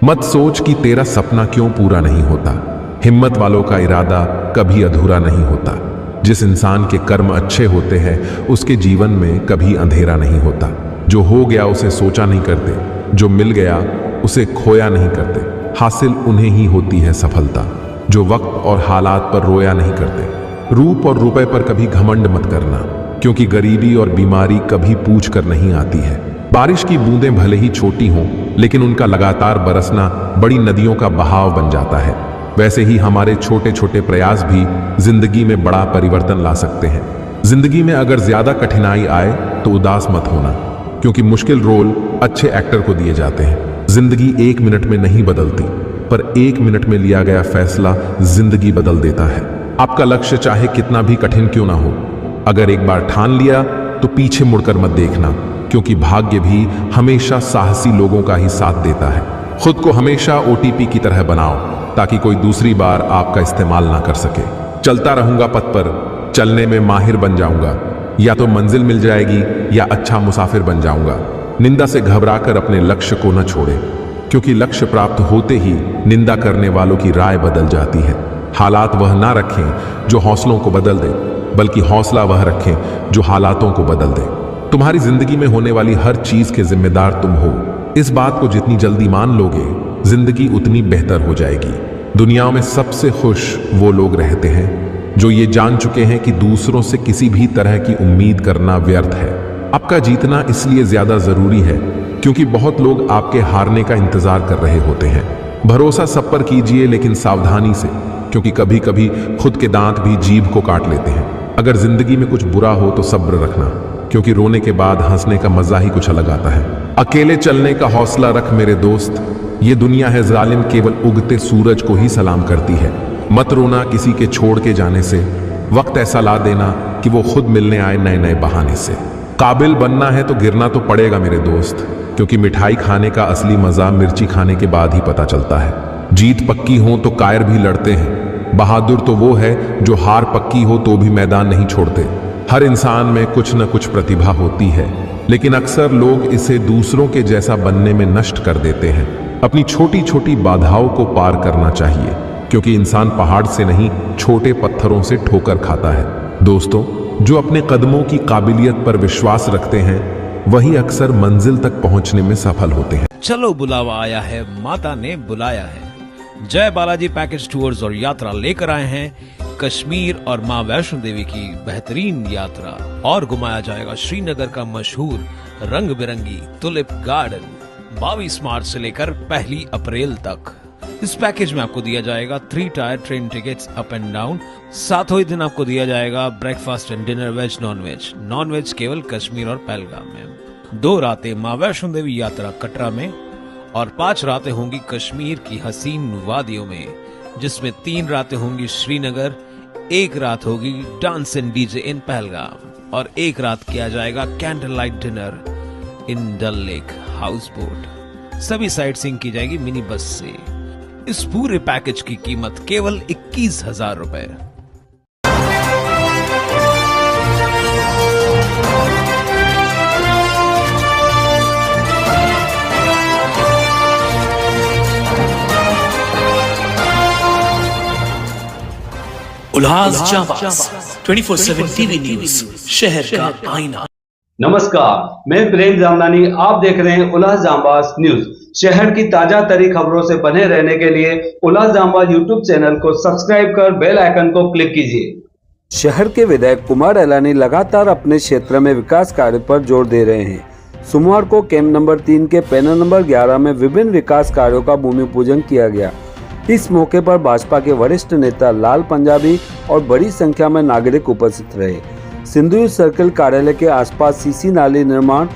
मत सोच कि तेरा सपना क्यों पूरा नहीं होता। हिम्मत वालों का इरादा कभी अधूरा नहीं होता। जिस इंसान के कर्म अच्छे होते हैं उसके जीवन में कभी अंधेरा नहीं होता। जो हो गया उसे सोचा नहीं करते, जो मिल गया उसे खोया नहीं करते। हासिल उन्हें ही होती है सफलता जो वक्त और हालात पर रोया नहीं करते। रूप और रुपए पर कभी घमंड मत करना, क्योंकि गरीबी और बीमारी कभी पूछ कर नहीं आती है। बारिश की बूंदें भले ही छोटी हों, लेकिन उनका लगातार बरसना बड़ी नदियों का बहाव बन जाता है। वैसे ही हमारे छोटे छोटे प्रयास भी जिंदगी में बड़ा परिवर्तन ला सकते हैं। जिंदगी में अगर ज्यादा कठिनाई आए तो उदास मत होना, क्योंकि मुश्किल रोल अच्छे एक्टर को दिए जाते हैं। जिंदगी 1 मिनट में नहीं बदलती, पर 1 मिनट में लिया गया फैसला जिंदगी बदल देता है। आपका लक्ष्य चाहे कितना भी कठिन क्यों ना हो, अगर एक बार ठान लिया तो पीछे मुड़कर मत देखना, क्योंकि भाग्य भी हमेशा साहसी लोगों का ही साथ देता है। खुद को हमेशा OTP की तरह बनाओ, ताकि कोई दूसरी बार आपका इस्तेमाल ना कर सके। चलता रहूंगा पथ पर, चलने में माहिर बन जाऊंगा। या तो मंजिल मिल जाएगी या अच्छा मुसाफिर बन जाऊंगा। निंदा से घबराकर अपने लक्ष्य को न छोड़े, क्योंकि लक्ष्य प्राप्त होते ही निंदा करने वालों की राय बदल जाती है। हालात वह ना रखें जो हौसलों को बदल दे, बल्कि हौसला वह रखें जो हालातों को बदल दे। तुम्हारी जिंदगी में होने वाली हर चीज के जिम्मेदार तुम हो। इस बात को जितनी जल्दी मान लोगे, जिंदगी उतनी बेहतर हो जाएगी। दुनिया में सबसे खुश वो लोग रहते हैं जो ये जान चुके हैं कि दूसरों से किसी भी तरह की उम्मीद करना व्यर्थ है। आपका जीतना इसलिए ज्यादा जरूरी है क्योंकि बहुत लोग आपके हारने का इंतजार कर रहे होते हैं। भरोसा सब पर कीजिए, लेकिन सावधानी से, क्योंकि कभी कभी खुद के दांत भी जीभ को काट लेते हैं। अगर जिंदगी में कुछ बुरा हो तो सब्र रखना, क्योंकि रोने के बाद हंसने का मजा ही कुछ अलग आता है। अकेले चलने का हौसला रख मेरे दोस्त, ये दुनिया है जालिम, केवल उगते सूरज को ही सलाम करती है। मत रोना किसी के छोड़ के जाने से, वक्त ऐसा ला देना कि वो खुद मिलने आए नए नए बहाने से। काबिल बनना है तो गिरना तो पड़ेगा मेरे दोस्त, क्योंकि मिठाई खाने का असली मजा मिर्ची खाने के बाद ही पता चलता है। जीत पक्की हो तो कायर भी लड़ते हैं। बहादुर तो वो है जो हार पक्की हो तो भी मैदान नहीं छोड़ते। हर इंसान में कुछ न कुछ प्रतिभा होती है, लेकिन अक्सर लोग इसे दूसरों के जैसा बनने में नष्ट कर देते हैं। अपनी छोटी छोटी बाधाओं को पार करना चाहिए, क्योंकि इंसान पहाड़ से नहीं छोटे पत्थरों से ठोकर खाता है। दोस्तों, जो अपने कदमों की काबिलियत पर विश्वास रखते हैं वही अक्सर मंजिल तक पहुंचने में सफल होते हैं। चलो बुलावा आया है, माता ने बुलाया है। जय बालाजी पैकेज टूर्स और यात्रा लेकर आए हैं कश्मीर और मां वैष्णो देवी की बेहतरीन यात्रा, और घुमाया जाएगा श्रीनगर का मशहूर रंग बिरंगी टुलिप गार्डन 22 मार्च से लेकर 1 अप्रैल तक। इस पैकेज में आपको दिया जाएगा 3 tier train tickets up and down. सातों ही दिन आपको दिया जाएगा breakfast and dinner veg non veg केवल कश्मीर और पहलगाम में। 2 रातें मां वैष्णो देवी यात्रा कटरा में और 5 रातें होंगी कश्मीर की हसीन वादियों में, जिसमें 3 रातें होंगी श्रीनगर, 1 रात होगी dance and DJ in Pahalgam और 1 रात किया जाएगा candle light dinner in Dal lake house boat. सभी साइट सीइंग की जाएगी मिनी बस से। इस पूरे पैकेज की कीमत केवल 21,000 रुपए। उल्लास जाबाज 24/7 टीवी न्यूज, शहर का आईना। नमस्कार, मैं प्रेम जामदानी, आप देख रहे हैं उल्लास जाबाज न्यूज। शहर की ताजा तरी खबरों से बने रहने के लिए उल्लास जाबाज यूट्यूब चैनल को सब्सक्राइब कर बेल आइकन को क्लिक कीजिए। शहर के विधायक कुमार एलानी लगातार अपने क्षेत्र में विकास कार्य पर जोर दे रहे हैं। सोमवार को कैंप नंबर 3 के पैनल नंबर 11 में विभिन्न विकास कार्यों का भूमि पूजन किया गया। इस मौके पर भाजपा के वरिष्ठ नेता लाल पंजाबी और बड़ी संख्या में नागरिक उपस्थित रहे। सिंधु सर्किल कार्यालय के आसपास सीसी नाली निर्माण,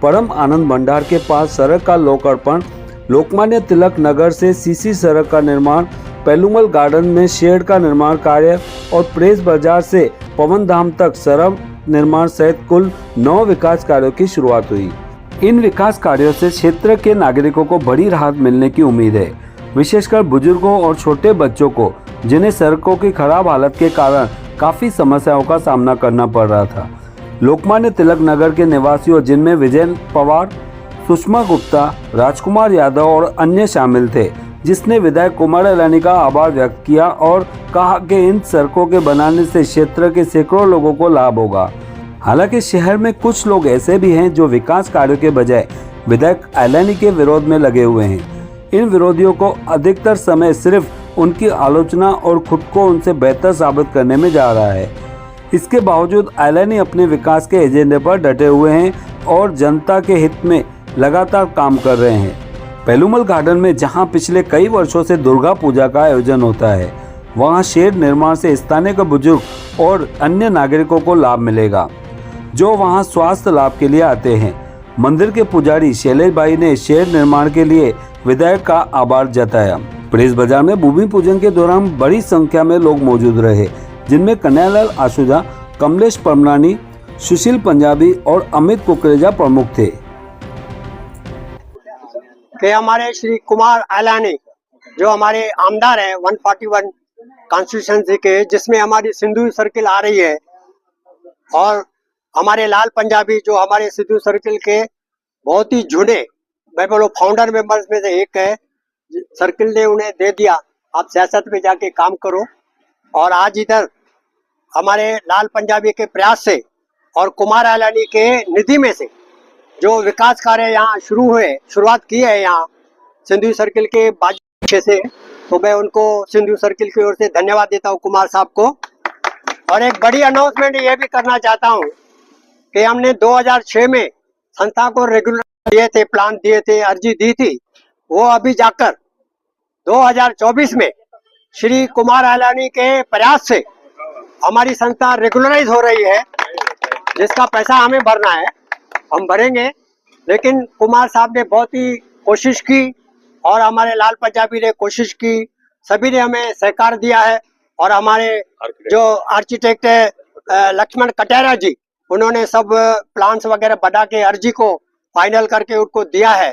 परम आनंद भंडार के पास सड़क का लोकार्पण, लोकमान्य तिलक नगर से सीसी सड़क का निर्माण, पेलुमल गार्डन में शेड का निर्माण कार्य और प्रेस बाजार से पवन धाम तक सड़क निर्माण सहित कुल 9 विकास कार्यों की शुरुआत हुई। इन विकास कार्यों से क्षेत्र के नागरिकों को बड़ी राहत मिलने की उम्मीद है, विशेषकर बुजुर्गों और छोटे बच्चों को, जिन्हें सड़कों की खराब हालत के कारण काफी समस्याओं का सामना करना पड़ रहा था। लोकमान्य तिलक नगर के निवासियों, जिनमें विजय पवार, सुषमा गुप्ता, राजकुमार यादव और अन्य शामिल थे, जिसने विधायक कुमार अलानी का आभार व्यक्त किया और कहा कि इन सड़कों के बनाने से क्षेत्र के सैकड़ों लोगों को लाभ होगा। हालांकि शहर में कुछ लोग ऐसे भी हैं जो विकास कार्यों के बजाय विधायक अलानी के विरोध में लगे हुए हैं। इन विरोधियों को अधिकतर समय सिर्फ उनकी आलोचना और खुद को उनसे बेहतर साबित करने में जा रहा है। इसके बावजूद अलानी अपने विकास के एजेंडे पर डटे हुए हैं और जनता के हित में लगातार काम कर रहे हैं। पेलुमल गार्डन में जहां पिछले कई वर्षों से दुर्गा पूजा का आयोजन होता है, वहां शेड निर्माण से स्थानीय के बुजुर्ग और अन्य नागरिकों को लाभ मिलेगा जो वहां स्वास्थ्य लाभ के लिए आते हैं। मंदिर के पुजारी शैलेश भाई ने शेड निर्माण के लिए विधायक का आभार जताया। प्रेस बाजार में भूमि पूजन के दौरान बड़ी संख्या में लोग मौजूद रहे, जिनमें कन्हैयालाल आशुजा, कमलेश परमनानी, सुशील पंजाबी और अमित कुकरेजा प्रमुख थे। कि हमारे श्री कुमार अलानी जो हमारे आमदार हैं 141 कॉन्स्टिट्यूंसी के, जिसमें हमारी सिंधु सर्किल आ रही है, और हमारे लाल पंजाबी जो हमारे सिंधु सर्किल के बहुत ही जुड़े, मैं बोलो फाउंडर मेंबर्स में से एक है। सर्किल ने उन्हें दे दिया, आप सियासत में जाके काम करो, और आज इधर हमारे लाल पंजाबी के प्रयास से और कुमार अलानी के निधि में से जो विकास कार्य यहाँ शुरुआत की है यहाँ सिंधु सर्किल के बाजू से, तो मैं उनको सिंधु सर्किल की ओर से धन्यवाद देता हूँ कुमार साहब को। और एक बड़ी अनाउंसमेंट ये भी करना चाहता हूँ कि हमने 2006 में संस्था को रेगुलर दिए थे, प्लान दिए थे, अर्जी दी थी, वो अभी जाकर 2024 में श्री कुमार अलानी के प्रयास से हमारी संस्था रेगुलराइज हो रही है, जिसका पैसा हमें भरना है, हम भरेंगे। लेकिन कुमार साहब ने बहुत ही कोशिश की और हमारे लाल पंजाबी ने कोशिश की, सभी ने हमें सहकार दिया है। और हमारे जो आर्किटेक्ट है लक्ष्मण कटेरा जी, उन्होंने सब प्लान्स वगैरह बना के अर्जी को फाइनल करके उनको दिया है।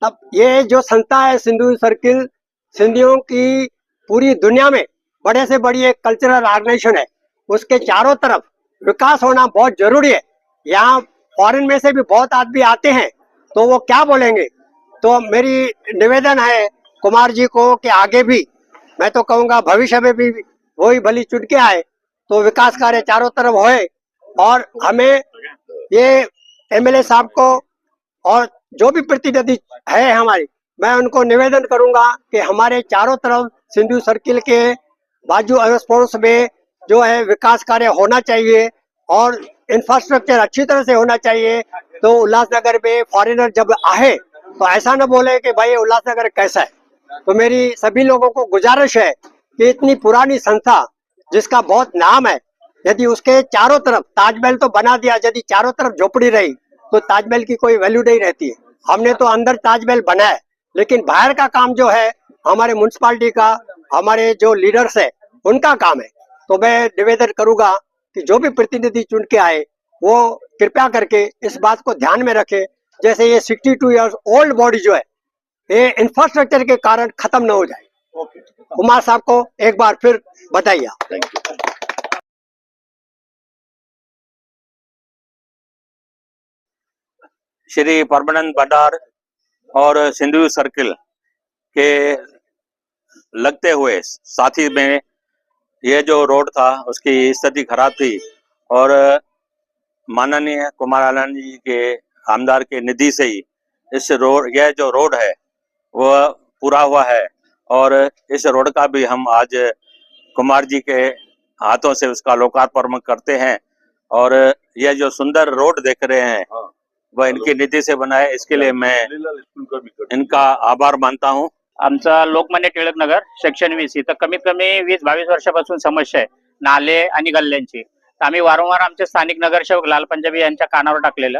तब ये जो संस्था है सिंधु सर्किल, सिंधियों की पूरी दुनिया में बड़े से बड़ी एक कल्चरल ऑर्गेनाइजेशन है, उसके चारों तरफ विकास होना बहुत जरूरी है। यहाँ फॉरेन में से भी बहुत आदमी आते हैं, तो वो क्या बोलेंगे। तो मेरी निवेदन है कुमार जी को कि आगे भी, मैं तो कहूँगा भविष्य में भी वही भली चुन के आए, तो विकास कार्य चारों तरफ होए। और हमें ये एमएलए साहब को और जो भी प्रतिनिधि है हमारी, मैं उनको निवेदन करूंगा कि हमारे चारों तरफ सिंधु सर्किल के बाजू अड़ोस पड़ोस में जो है विकास कार्य होना चाहिए और इंफ्रास्ट्रक्चर अच्छी तरह से होना चाहिए। तो उल्लासनगर में फॉरेनर जब आए तो ऐसा न बोले कि भाई उल्लासनगर कैसा है। तो मेरी सभी लोगों को गुजारिश है कि इतनी पुरानी संस्था जिसका बहुत नाम है, यदि उसके चारों तरफ ताजमहल तो बना दिया, यदि चारों तरफ झोपड़ी रही तो ताजमहल की कोई वैल्यू नहीं रहती है। हमने तो अंदर ताजमहल बनाया, लेकिन बाहर का काम जो है हमारे म्युनिसिपालिटी का, हमारे जो लीडर्स है उनका काम है। तो मैं निवेदन करूंगा कि जो भी प्रतिनिधि चुन के आए वो कृपया करके इस बात को ध्यान में रखे, जैसे ये 62 इयर्स ओल्ड बॉडी जो है ये इंफ्रास्ट्रक्चर के कारण खत्म न हो जाए। कुमार साहब को एक बार फिर बताइए। श्री परमानंद भंडार और सिंधु सर्किल के लगते हुए साथी में ये जो रोड था उसकी स्थिति खराब थी, और माननीय कुमार अलानी जी के आमदार के निधि से ही यह जो रोड है वह पूरा हुआ है। और इस रोड का भी हम आज कुमार जी के हाथों से उसका लोकार्पण करते हैं। और यह जो सुंदर रोड देख रहे हैं वह इनकी निधि से बना है, इसके लिए मैं इनका आभार मानता हूँ। आमचा लोकमान्य टिळक नगर सेक्शन 20 तर कमीत कमी 20-22 वर्षापासून समस्या आहे नाले आणि गल्ल्यांची। तर आम्ही वारंवार आमचे स्थानिक नगरसेवक लाल पंजाबी यांच्या कानावर टाकलेलं,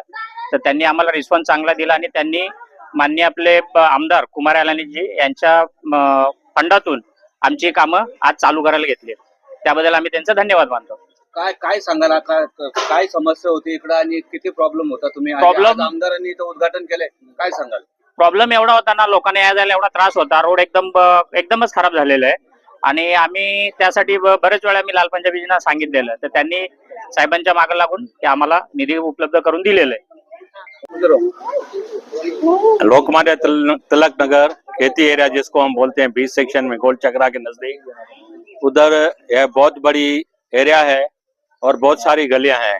तर त्यांनी आम्हाला रिस्पॉन्स चांगला दिला आणि त्यांनी माननीय आपले आमदार कुमार अलानी जी यांच्या फंडातून आमची कामं आज चालू करायला घेतली। त्याबद्दल आम्ही त्यांचा धन्यवाद मानतो। काय सांगाल आता, काय समस्या होती इकडे आणि किती प्रॉब्लेम होता, तुम्ही आमदारांनी इथं उद्घाटन केले, काय सांगाल? प्रॉब्लेम एवढा होता ना, लोकांना या जायला एवढा त्रास होता, रोड एकदमच खराब झालेला आहे। आणि आम्ही त्यासाठी बरेच वेळा मी लाल पंजाबीजींना सांगितलेलं, तर त्यांनी साहेबांच्या मागे लागून की आम्हाला निधी उपलब्ध करून दिलेला आहे। लोकमान्य तिलक नगर खेती एरिया जिसको हम बोलते हैं 20 सेक्शन में गोल चक्रा के नजदीक, उधर यह बहुत बड़ी एरिया है और बहुत सारी गलियां हैं।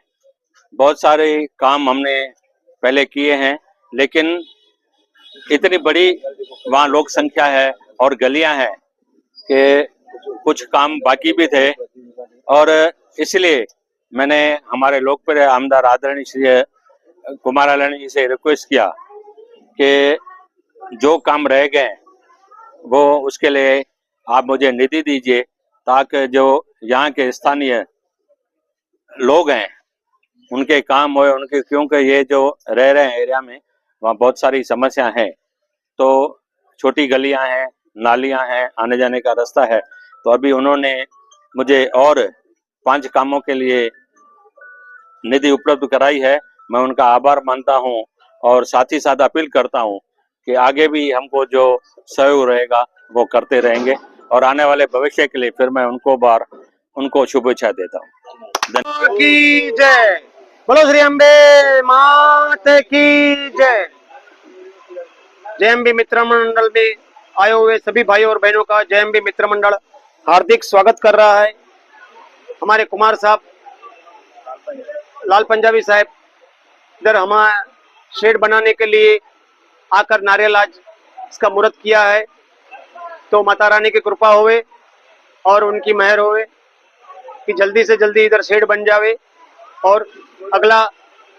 बहुत सारे काम हमने पहले किए हैं, लेकिन इतनी बड़ी वहाँ लोक संख्या है और गलियां हैं कि कुछ काम बाकी भी थे, और इसलिए मैंने हमारे लोकप्रिय आमदार आदरणीय श्री कुमार अलानी जी से रिक्वेस्ट किया कि जो काम रह गए वो उसके लिए आप मुझे निधि दीजिए, ताकि जो यहाँ के स्थानीय लोग हैं उनके काम होए, उनके, क्योंकि ये जो रह रहे हैं एरिया में वहाँ बहुत सारी समस्या हैं। तो छोटी गलियां हैं, नालियां हैं, आने जाने का रास्ता है। तो अभी उन्होंने मुझे और 5 कामों के लिए निधि उपलब्ध कराई है। मैं उनका आभार मानता हूं और साथ ही साथ अपील करता हूं कि आगे भी हमको जो सहयोग रहेगा वो करते रहेंगे, और आने वाले भविष्य के लिए फिर मैं उनको शुभेच्छा देता हूं। की जय। बोलो श्री अम्बे मात की जय। जेएमबी मित्र मंडल में आए हुए सभी भाइयों और बहनों का जेएमबी मित्र मंडल हार्दिक स्वागत कर रहा है। हमारे कुमार साहब, लाल पंजाबी साहब इधर हमारा शेड बनाने के लिए आकर नारियल आज इसका मुहूर्त किया है। तो माता रानी की कृपा होवे और उनकी मेहर होवे कि जल्दी से जल्दी इधर शेड बन जावे, और अगला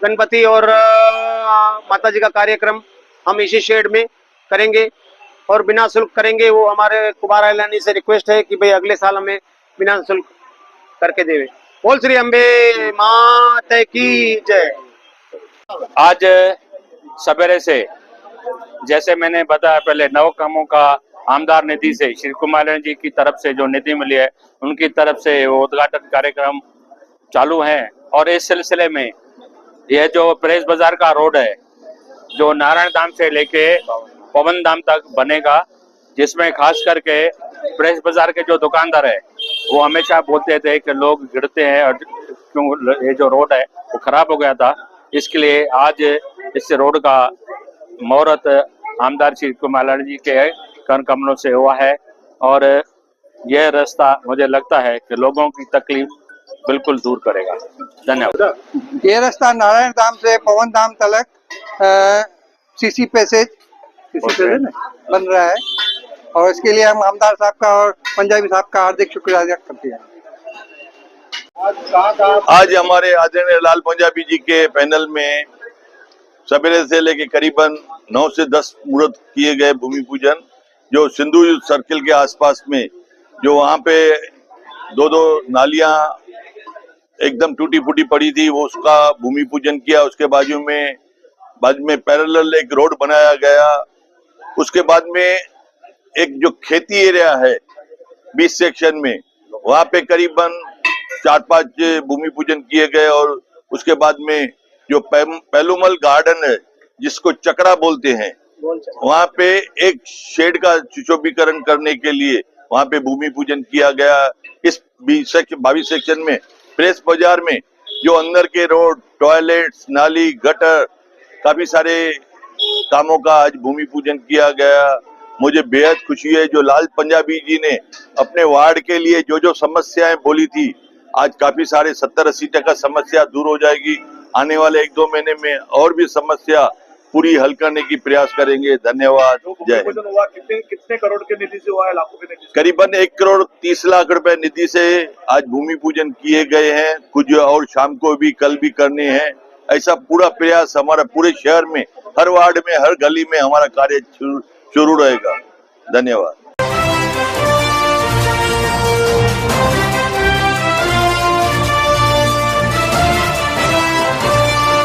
गणपति और माता जी का कार्यक्रम हम इसी शेड में करेंगे और बिना शुल्क करेंगे। वो हमारे कुमार अलानी से रिक्वेस्ट है कि भाई अगले साल हमें बिना शुल्क करके देवे। बोल श्री अम्बे मात की जय। आज सवेरे से, जैसे मैंने बताया पहले, 9 कामों का आमदार निधि से श्री कुमार जी की तरफ से जो निधि मिली है उनकी तरफ से वो उद्घाटन कार्यक्रम चालू है। और इस सिलसिले में यह जो प्रेस बाजार का रोड है जो नारायण धाम से लेके पवन धाम तक बनेगा, जिसमें खास करके प्रेस बाजार के जो दुकानदार है वो हमेशा बोलते थे कि लोग गिरते हैं और क्यों ये जो रोड है वो खराब हो गया था। इसके लिए आज इस रोड का मुहूर्त आमदार श्री कुमार जी के कर कमलों से हुआ है, और यह रास्ता मुझे लगता है कि लोगों की तकलीफ बिल्कुल दूर करेगा। धन्यवाद। ये रास्ता नारायण धाम से पवन धाम तक सीसी पैसेज बन रहा है, और इसके लिए हम आमदार साहब का और पंजाबी साहब का हार्दिक शुक्रिया अदा करते हैं। आज हमारे आदरणीय लाल पंजाबी जी के पैनल में सवेरे से लेके करीबन 9 से 10 मुहूर्त किए गए भूमि पूजन, जो सिंधु सर्किल के आसपास में जो वहाँ पे 2 नालियां एकदम टूटी फूटी पड़ी थी, वो उसका भूमि पूजन किया। उसके बाजू में पैरेलल एक रोड बनाया गया। उसके बाद में एक जो खेती एरिया है 20 सेक्शन में, वहाँ पे करीबन 4-5 भूमि पूजन किए गए। और उसके बाद में जो पेलुमल गार्डन है जिसको चक्रा बोलते हैं, वहाँ पे एक शेड का सुशोभीकरण करने के लिए वहाँ पे भूमि पूजन किया गया। इस 22 सेक्शन में प्रेस बाजार में जो अंदर के रोड, टॉयलेट्स, नाली, गटर, काफी सारे कामों का आज भूमि पूजन किया गया। मुझे बेहद खुशी है जो लाल पंजाबी जी ने अपने वार्ड के लिए जो जो समस्याएं बोली थी, आज काफी सारे 70-80% समस्या दूर हो जाएगी। आने वाले 1-2 महीने में और भी समस्या पूरी हल करने की प्रयास करेंगे। धन्यवाद। जय हिंद। कितने करोड़ के निधि से हुआ है? लाखों के निधि से? करीबन 1 करोड़ 30 लाख रुपए निधि से आज भूमि पूजन किए गए हैं। कुछ और शाम को भी, कल भी करने हैं। ऐसा पूरा प्रयास हमारा पूरे शहर में, हर वार्ड में, हर गली में हमारा कार्य शुरू रहेगा। धन्यवाद।